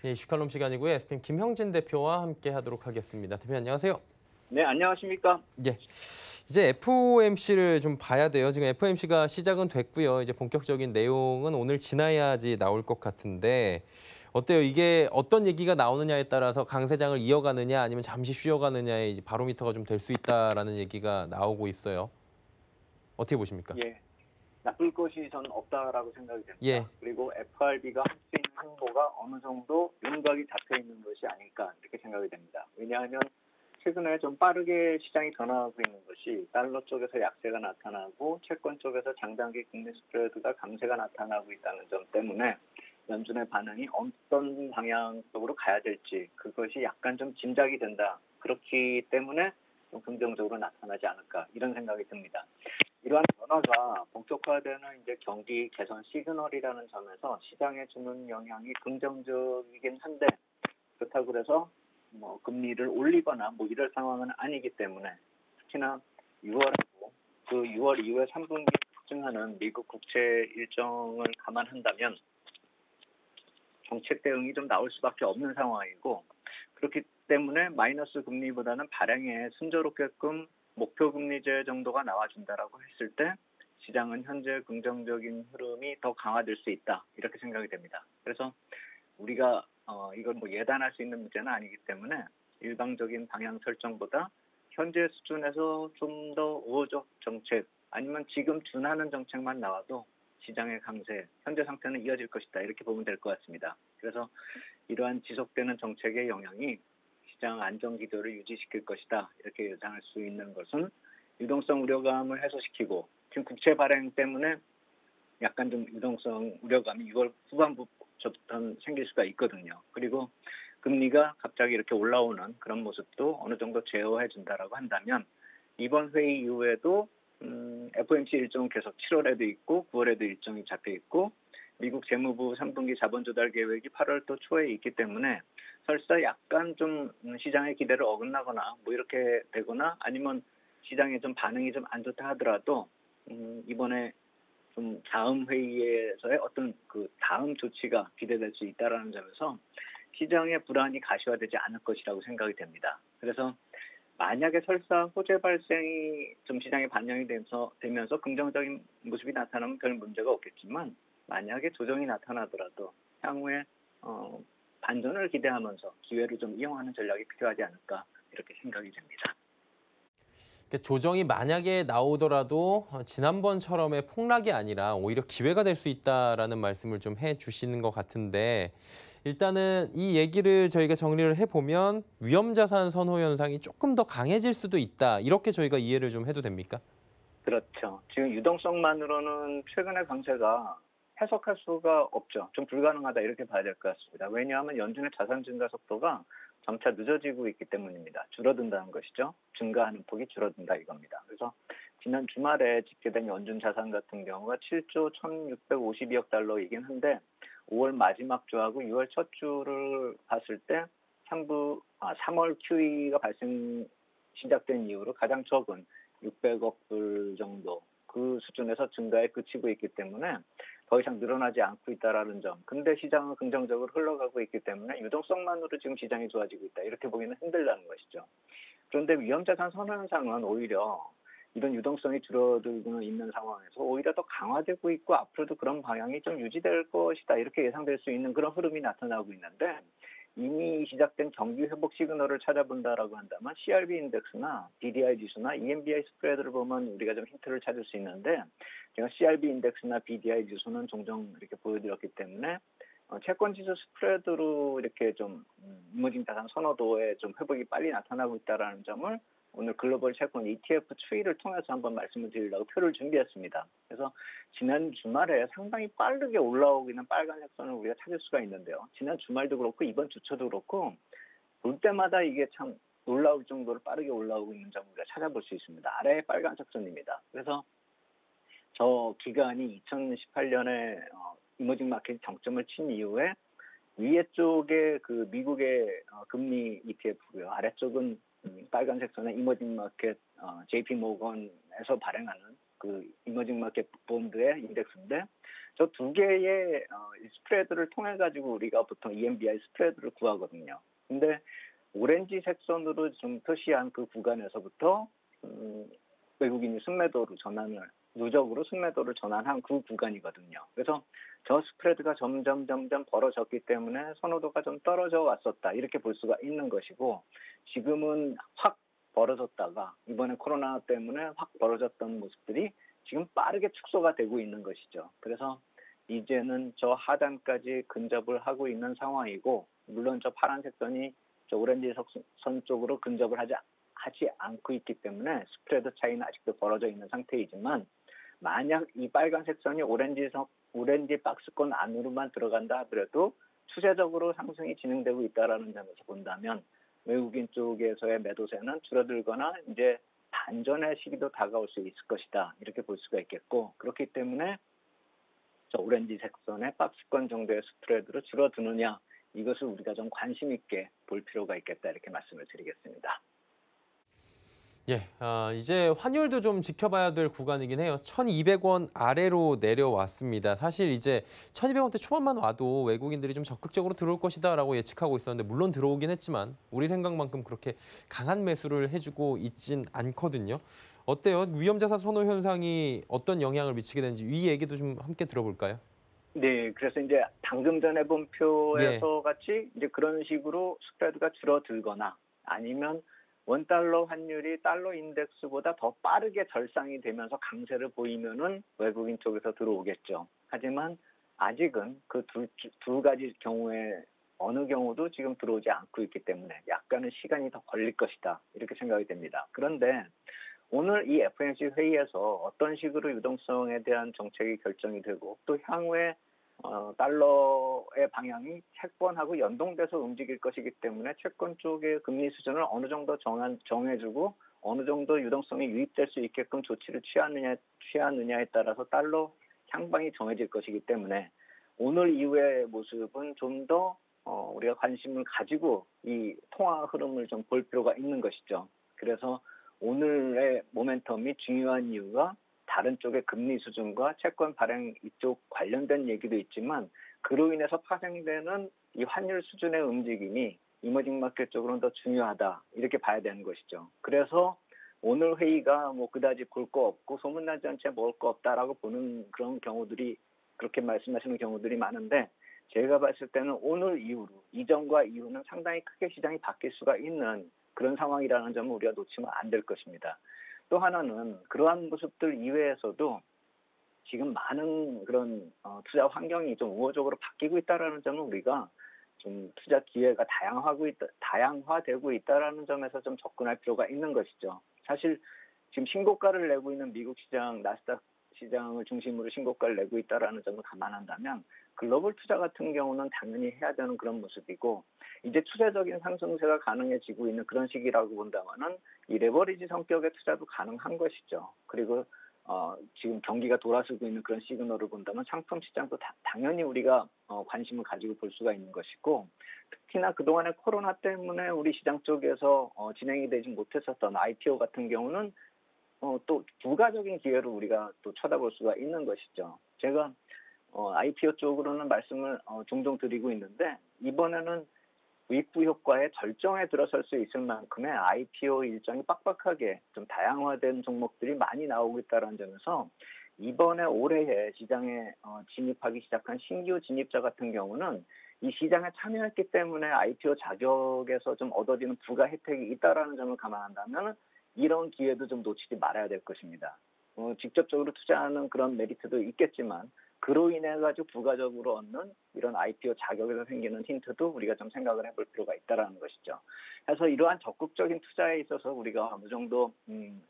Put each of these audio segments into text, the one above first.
네, 이슈칼럼 시간이고요. SPM 김형진 대표와 함께 하도록 하겠습니다. 대표 안녕하세요. 네, 안녕하십니까? 예. 이제 FOMC를 좀 봐야 돼요. 지금 FOMC가 시작은 됐고요. 이제 본격적인 내용은 오늘 지나야지 나올 것 같은데 어때요? 이게 어떤 얘기가 나오느냐에 따라서 강세장을 이어가느냐 아니면 잠시 쉬어가느냐의 이제 바로미터가 좀 될 수 있다라는 얘기가 나오고 있어요. 어떻게 보십니까? 예, 나쁠 것이 전 없다라고 생각이 예. 됩니다. 그리고 FRB가 할 수 있는 행보가 어느 정도 윤곽이 잡혀 있는 것이 아닐까 이렇게 생각이 됩니다. 왜냐하면 최근에 좀 빠르게 시장이 변화하고 있는 것이 달러 쪽에서 약세가 나타나고 채권 쪽에서 장단기 국내 스프레드가 강세가 나타나고 있다는 점 때문에 연준의 반응이 어떤 방향 쪽으로 가야 될지 그것이 약간 좀 짐작이 된다. 그렇기 때문에 좀 긍정적으로 나타나지 않을까 이런 생각이 듭니다. 이러한 변화가 본격화되는 이제 경기 개선 시그널이라는 점에서 시장에 주는 영향이 긍정적이긴 한데 그렇다고 그래서 뭐 금리를 올리거나 뭐 이럴 상황은 아니기 때문에 특히나 6월하고 그 6월 이후에 3분기 급증하는 미국 국채 일정을 감안한다면 정책 대응이 좀 나올 수밖에 없는 상황이고 그렇기 때문에 마이너스 금리보다는 발행에 순조롭게끔 목표 금리제 정도가 나와준다라고 했을 때 시장은 현재 긍정적인 흐름이 더 강화될 수 있다 이렇게 생각이 됩니다. 그래서 우리가 이걸 뭐 예단할 수 있는 문제는 아니기 때문에 일방적인 방향 설정보다 현재 수준에서 좀 더 우호적 정책 아니면 지금 준하는 정책만 나와도 시장의 강세, 현재 상태는 이어질 것이다 이렇게 보면 될 것 같습니다. 그래서 이러한 지속되는 정책의 영향이 시장 안정 기조를 유지시킬 것이다 이렇게 예상할 수 있는 것은 유동성 우려감을 해소시키고 지금 국채 발행 때문에 약간 좀 유동성 우려감이 6월 후반부부터 생길 수가 있거든요. 그리고 금리가 갑자기 이렇게 올라오는 그런 모습도 어느 정도 제어해 준다라고 한다면 이번 회의 이후에도 FOMC 일정은 계속 7월에도 있고 9월에도 일정이 잡혀 있고 미국 재무부 3분기 자본 조달 계획이 8월 또 초에 있기 때문에 설사 약간 좀 시장의 기대를 어긋나거나 뭐 이렇게 되거나 아니면 시장의 좀 반응이 좀 안 좋다 하더라도 이번에 좀 다음 회의에서의 어떤 그 다음 조치가 기대될 수 있다라는 점에서 시장의 불안이 가시화되지 않을 것이라고 생각이 됩니다. 그래서 만약에 설사 호재 발생이 좀 시장에 반영이 되면서 긍정적인 모습이 나타나면 별 문제가 없겠지만 만약에 조정이 나타나더라도 향후에 반전을 기대하면서 기회를 좀 이용하는 전략이 필요하지 않을까 이렇게 생각이 됩니다. 조정이 만약에 나오더라도 지난번처럼의 폭락이 아니라 오히려 기회가 될 수 있다라는 말씀을 좀 해주시는 것 같은데 일단은 이 얘기를 저희가 정리를 해보면 위험자산 선호 현상이 조금 더 강해질 수도 있다. 이렇게 저희가 이해를 좀 해도 됩니까? 그렇죠. 지금 유동성만으로는 최근의 강세가 해석할 수가 없죠. 좀 불가능하다 이렇게 봐야 될 것 같습니다. 왜냐하면 연준의 자산 증가 속도가 점차 늦어지고 있기 때문입니다. 줄어든다는 것이죠. 증가하는 폭이 줄어든다 이겁니다. 그래서 지난 주말에 집계된 연준 자산 같은 경우가 7조 1,652억 달러이긴 한데 5월 마지막 주하고 6월 첫 주를 봤을 때 3월 QE가 시작된 이후로 가장 적은 600억 불 정도 그 수준에서 증가에 그치고 있기 때문에 더 이상 늘어나지 않고 있다라는 점. 근데 시장은 긍정적으로 흘러가고 있기 때문에 유동성만으로 지금 시장이 좋아지고 있다. 이렇게 보기는 힘들다는 것이죠. 그런데 위험자산 선현상은 오히려 이런 유동성이 줄어들고 있는 상황에서 오히려 더 강화되고 있고 앞으로도 그런 방향이 좀 유지될 것이다. 이렇게 예상될 수 있는 그런 흐름이 나타나고 있는데 이미 시작된 경기 회복 시그널을 찾아본다라고 한다면 CRB 인덱스나 BDI 지수나 EMBI 스프레드를 보면 우리가 좀 힌트를 찾을 수 있는데 제가 CRB 인덱스나 BDI 지수는 종종 이렇게 보여드렸기 때문에 채권 지수 스프레드로 이렇게 좀 이머징 자산 선호도에 좀 회복이 빨리 나타나고 있다는 점을 오늘 글로벌 채권 ETF 추이를 통해서 한번 말씀을 드리려고 표를 준비했습니다. 그래서 지난 주말에 상당히 빠르게 올라오고 있는 빨간색 선을 우리가 찾을 수가 있는데요. 지난 주말도 그렇고 이번 주초도 그렇고 볼 때마다 이게 참 놀라울 정도로 빠르게 올라오고 있는 점을 우리가 찾아볼 수 있습니다. 아래에 빨간색 선입니다. 그래서 저 기간이 2018년에 이머징 마켓 정점을 친 이후에 위에 쪽에 그 미국의 금리 ETF고요. 아래쪽은 빨간색 선의 이머징 마켓 JP 모건에서 발행하는 그 이머징 마켓 본드의 인덱스인데 저 두 개의 이 스프레드를 통해 가지고 우리가 보통 EMBI 스프레드를 구하거든요. 근데 오렌지 색선으로 좀 표시한 그 구간에서부터 외국인이 순매도로 전환을 누적으로 순매도를 전환한 그 구간이거든요. 그래서 저 스프레드가 점점 벌어졌기 때문에 선호도가 좀 떨어져 왔었다 이렇게 볼 수가 있는 것이고 지금은 확 벌어졌다가 이번에 코로나 때문에 확 벌어졌던 모습들이 지금 빠르게 축소가 되고 있는 것이죠. 그래서 이제는 저 하단까지 근접을 하고 있는 상황이고 물론 저 파란색 선이 저 오렌지 선 쪽으로 근접을 하지 않고 있기 때문에 스프레드 차이는 아직도 벌어져 있는 상태이지만 만약 이 빨간색 선이 오렌지 박스권 안으로만 들어간다 하더라도 추세적으로 상승이 진행되고 있다는 점에서 본다면 외국인 쪽에서의 매도세는 줄어들거나 이제 반전의 시기도 다가올 수 있을 것이다 이렇게 볼 수가 있겠고 그렇기 때문에 저 오렌지 색선의 박스권 정도의 스프레드로 줄어드느냐 이것을 우리가 좀 관심 있게 볼 필요가 있겠다 이렇게 말씀을 드리겠습니다. 예, 이제 환율도 좀 지켜봐야 될 구간이긴 해요. 1,200원 아래로 내려왔습니다. 사실 이제 1,200원대 초반만 와도 외국인들이 좀 적극적으로 들어올 것이다라고 예측하고 있었는데 물론 들어오긴 했지만 우리 생각만큼 그렇게 강한 매수를 해주고 있진 않거든요. 어때요? 위험자산 선호 현상이 어떤 영향을 미치게 되는지 이 얘기도 좀 함께 들어볼까요? 네, 그래서 이제 방금 전에 본 예. 표에서 같이 이제 그런 식으로 스프레드가 줄어들거나 아니면 원달러 환율이 달러 인덱스보다 더 빠르게 절상이 되면서 강세를 보이면은 외국인 쪽에서 들어오겠죠. 하지만 아직은 그 두 가지 경우에 어느 경우도 지금 들어오지 않고 있기 때문에 약간은 시간이 더 걸릴 것이다. 이렇게 생각이 됩니다. 그런데 오늘 이 FOMC 회의에서 어떤 식으로 유동성에 대한 정책이 결정이 되고 또 향후에 달러의 방향이 채권하고 연동돼서 움직일 것이기 때문에 채권 쪽의 금리 수준을 어느 정도 정해주고 어느 정도 유동성이 유입될 수 있게끔 조치를 취하느냐에 따라서 달러 향방이 정해질 것이기 때문에 오늘 이후의 모습은 좀 더 우리가 관심을 가지고 이 통화 흐름을 좀 볼 필요가 있는 것이죠. 그래서 오늘의 모멘텀이 중요한 이유가 다른 쪽의 금리 수준과 채권 발행 이쪽 관련된 얘기도 있지만 그로 인해서 파생되는 이 환율 수준의 움직임이 이머징 마켓 쪽으로는 더 중요하다 이렇게 봐야 되는 것이죠. 그래서 오늘 회의가 뭐 그다지 볼 거 없고 소문나지 않게 먹을 거 없다라고 보는 그런 경우들이 그렇게 말씀하시는 경우들이 많은데 제가 봤을 때는 오늘 이후로 이전과 이후는 상당히 크게 시장이 바뀔 수가 있는 그런 상황이라는 점을 우리가 놓치면 안 될 것입니다. 또 하나는 그러한 모습들 이외에서도 지금 많은 그런 투자 환경이 좀 우호적으로 바뀌고 있다는 점은 우리가 좀 투자 기회가 다양화되고 있다는 점에서 좀 접근할 필요가 있는 것이죠. 사실 지금 신고가를 내고 있는 미국 시장, 나스닥 시장을 중심으로 신고가를 내고 있다는 점을 감안한다면 글로벌 투자 같은 경우는 당연히 해야 되는 그런 모습이고 이제 추세적인 상승세가 가능해지고 있는 그런 시기라고 본다면은 이 레버리지 성격의 투자도 가능한 것이죠. 그리고 지금 경기가 돌아서고 있는 그런 시그널을 본다면 상품 시장도 당연히 우리가 관심을 가지고 볼 수가 있는 것이고 특히나 그동안에 코로나 때문에 우리 시장 쪽에서 진행이 되지 못했었던 IPO 같은 경우는 또 부가적인 기회로 우리가 또 쳐다볼 수가 있는 것이죠. 제가 IPO 쪽으로는 말씀을 종종 드리고 있는데 이번에는 부익부 효과의 절정에 들어설 수 있을 만큼의 IPO 일정이 빡빡하게 좀 다양화된 종목들이 많이 나오고 있다는 점에서 이번에 올해에 시장에 진입하기 시작한 신규 진입자 같은 경우는 이 시장에 참여했기 때문에 IPO 자격에서 좀 얻어지는 부가 혜택이 있다는 점을 감안한다면 이런 기회도 좀 놓치지 말아야 될 것입니다. 직접적으로 투자하는 그런 메리트도 있겠지만 그로 인해 가지고 부가적으로 얻는 이런 IPO 자격에서 생기는 힌트도 우리가 좀 생각을 해볼 필요가 있다라는 것이죠. 그래서 이러한 적극적인 투자에 있어서 우리가 어느 정도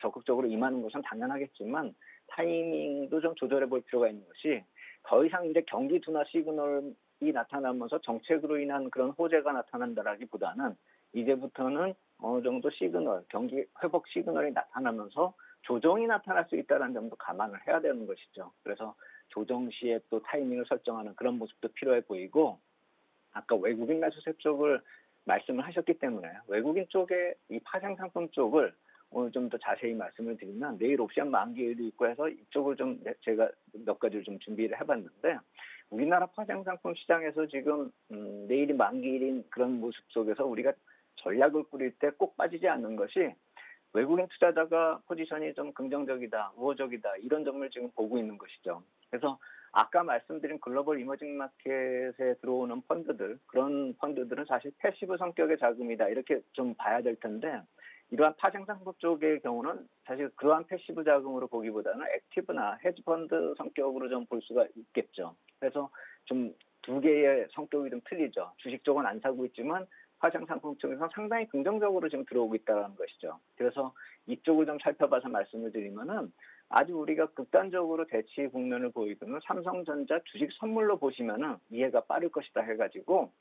적극적으로 임하는 것은 당연하겠지만 타이밍도 좀 조절해 볼 필요가 있는 것이 더 이상 이제 경기 둔화 시그널이 나타나면서 정책으로 인한 그런 호재가 나타난다라기보다는 이제부터는 어느 정도 경기 회복 시그널이 나타나면서 조정이 나타날 수 있다는 점도 감안을 해야 되는 것이죠. 그래서 조정 시에 또 타이밍을 설정하는 그런 모습도 필요해 보이고 아까 외국인 매수세 쪽을 말씀을 하셨기 때문에 외국인 쪽의 이 파생 상품 쪽을 오늘 좀 더 자세히 말씀을 드리면 내일 옵션 만기일도 있고 해서 이쪽을 좀 제가 몇 가지를 좀 준비를 해봤는데 우리나라 파생상품 시장에서 지금 내일이 만기일인 그런 모습 속에서 우리가 전략을 꾸릴 때 꼭 빠지지 않는 것이 외국인 투자자가 포지션이 좀 긍정적이다, 우호적이다 이런 점을 지금 보고 있는 것이죠. 그래서 아까 말씀드린 글로벌 이머징 마켓에 들어오는 펀드들, 그런 펀드들은 사실 패시브 성격의 자금이다 이렇게 좀 봐야 될 텐데 이러한 파생상품 쪽의 경우는 사실 그러한 패시브 자금으로 보기보다는 액티브나 헤지펀드 성격으로 좀 볼 수가 있겠죠. 그래서 좀 두 개의 성격이 좀 틀리죠. 주식 쪽은 안 사고 있지만 파생상품 쪽에서 상당히 긍정적으로 지금 들어오고 있다는 것이죠. 그래서 이쪽을 좀 살펴봐서 말씀을 드리면은 아주 우리가 극단적으로 대치 국면을 보이고는 삼성전자 주식 선물로 보시면은 이해가 빠를 것이다 해가지고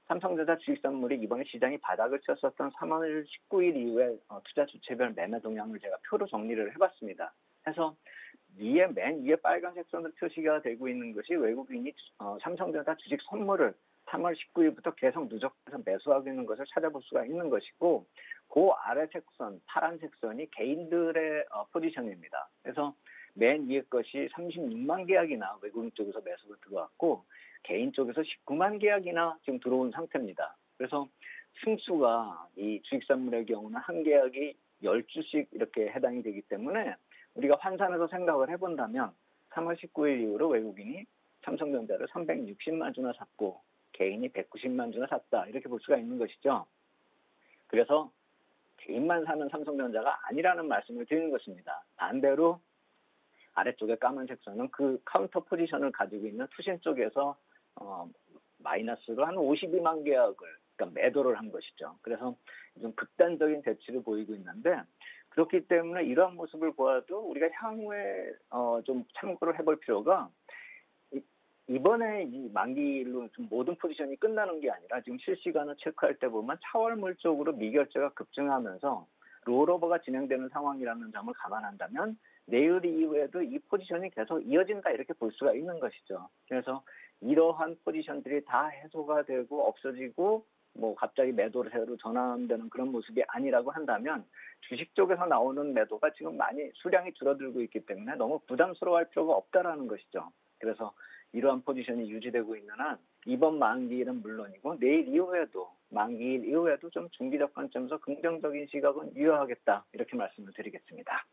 삼성전자 주식 선물이 이번에 시장이 바닥을 쳤었던 3월 19일 이후에 투자 주체별 매매 동향을 제가 표로 정리를 해봤습니다. 해서 맨 위에 빨간색 선으로 표시가 되고 있는 것이 외국인이 삼성전자 주식 선물을 3월 19일부터 계속 누적해서 매수하고 있는 것을 찾아볼 수가 있는 것이고 그 아래 색선, 파란색 선이 개인들의 포지션입니다. 그래서 맨 위에 것이 36만 계약이나 외국인 쪽에서 매수가 들어왔고 개인 쪽에서 19만 계약이나 지금 들어온 상태입니다. 그래서 승수가 이 주식선물의 경우는 한 계약이 10주씩 이렇게 해당이 되기 때문에 우리가 환산해서 생각을 해본다면 3월 19일 이후로 외국인이 삼성전자를 360만 주나 샀고 개인이 190만 주나 샀다 이렇게 볼 수가 있는 것이죠. 그래서 개인만 사는 삼성전자가 아니라는 말씀을 드리는 것입니다. 반대로 아래쪽에 까만색 선은 그 카운터 포지션을 가지고 있는 투신 쪽에서 마이너스로 한 52만 계약을 그러니까 매도를 한 것이죠. 그래서 좀 극단적인 대치를 보이고 있는데 그렇기 때문에 이러한 모습을 보아도 우리가 향후에 좀 참고를 해볼 필요가 이번에 이 만기일로 좀 모든 포지션이 끝나는 게 아니라 지금 실시간으로 체크할 때 보면 차월물 쪽으로 미결제가 급증하면서 롤오버가 진행되는 상황이라는 점을 감안한다면 내일 이후에도 이 포지션이 계속 이어진다 이렇게 볼 수가 있는 것이죠. 그래서 이러한 포지션들이 다 해소가 되고 없어지고 뭐 갑자기 매도로 새로 전환되는 그런 모습이 아니라고 한다면 주식 쪽에서 나오는 매도가 지금 많이 수량이 줄어들고 있기 때문에 너무 부담스러워할 필요가 없다라는 것이죠. 그래서 이러한 포지션이 유지되고 있는 한 이번 만기일은 물론이고 내일 이후에도 만기일 이후에도 좀 중기적 관점에서 긍정적인 시각은 유효하겠다 이렇게 말씀을 드리겠습니다.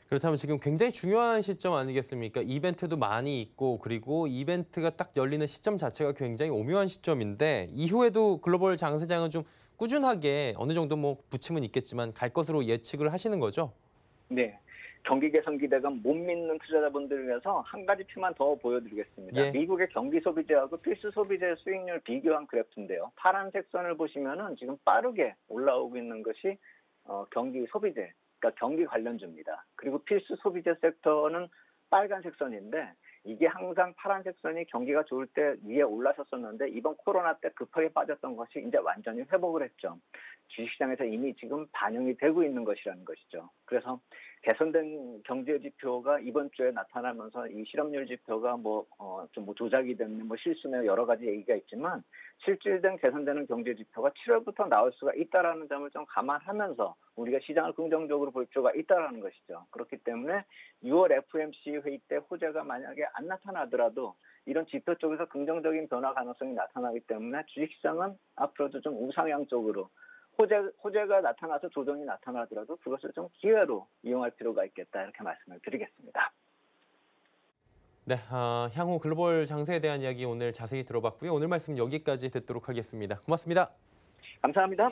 그렇다면 지금 굉장히 중요한 시점 아니겠습니까? 이벤트도 많이 있고 그리고 이벤트가 딱 열리는 시점 자체가 굉장히 오묘한 시점인데 이후에도 글로벌 장세장은 좀 꾸준하게 어느 정도 뭐 부침은 있겠지만 갈 것으로 예측을 하시는 거죠? 네. 경기 개선 기대가 못 믿는 투자자분들을 위해서 한 가지 표만 더 보여드리겠습니다. 예. 미국의 경기 소비재하고 필수 소비재 수익률 비교한 그래프인데요. 파란색 선을 보시면은 지금 빠르게 올라오고 있는 것이 경기 소비재, 그러니까 경기 관련주입니다. 그리고 필수 소비재 섹터는 빨간색 선인데 이게 항상 파란색 선이 경기가 좋을 때 위에 올라섰었는데 이번 코로나 때 급하게 빠졌던 것이 이제 완전히 회복을 했죠. 주식시장에서 이미 지금 반영이 되고 있는 것이라는 것이죠. 그래서 개선된 경제 지표가 이번 주에 나타나면서 이 실업률 지표가 좀 조작이 됐네, 실수네 여러 가지 얘기가 있지만 실질된 개선되는 경제 지표가 7월부터 나올 수가 있다라는 점을 좀 감안하면서 우리가 시장을 긍정적으로 볼 필요가 있다라는 것이죠. 그렇기 때문에 6월 FOMC 회의 때 호재가 만약에 안 나타나더라도 이런 지표 쪽에서 긍정적인 변화 가능성이 나타나기 때문에 주식시장은 앞으로도 좀 우상향 쪽으로 호재가 나타나서 조정이 나타나더라도 그것을 좀 기회로 이용할 필요가 있겠다 이렇게 말씀을 드리겠습니다. 네, 향후 글로벌 장세에 대한 이야기 오늘 자세히 들어봤고요. 오늘 말씀 여기까지 듣도록 하겠습니다. 고맙습니다. 감사합니다.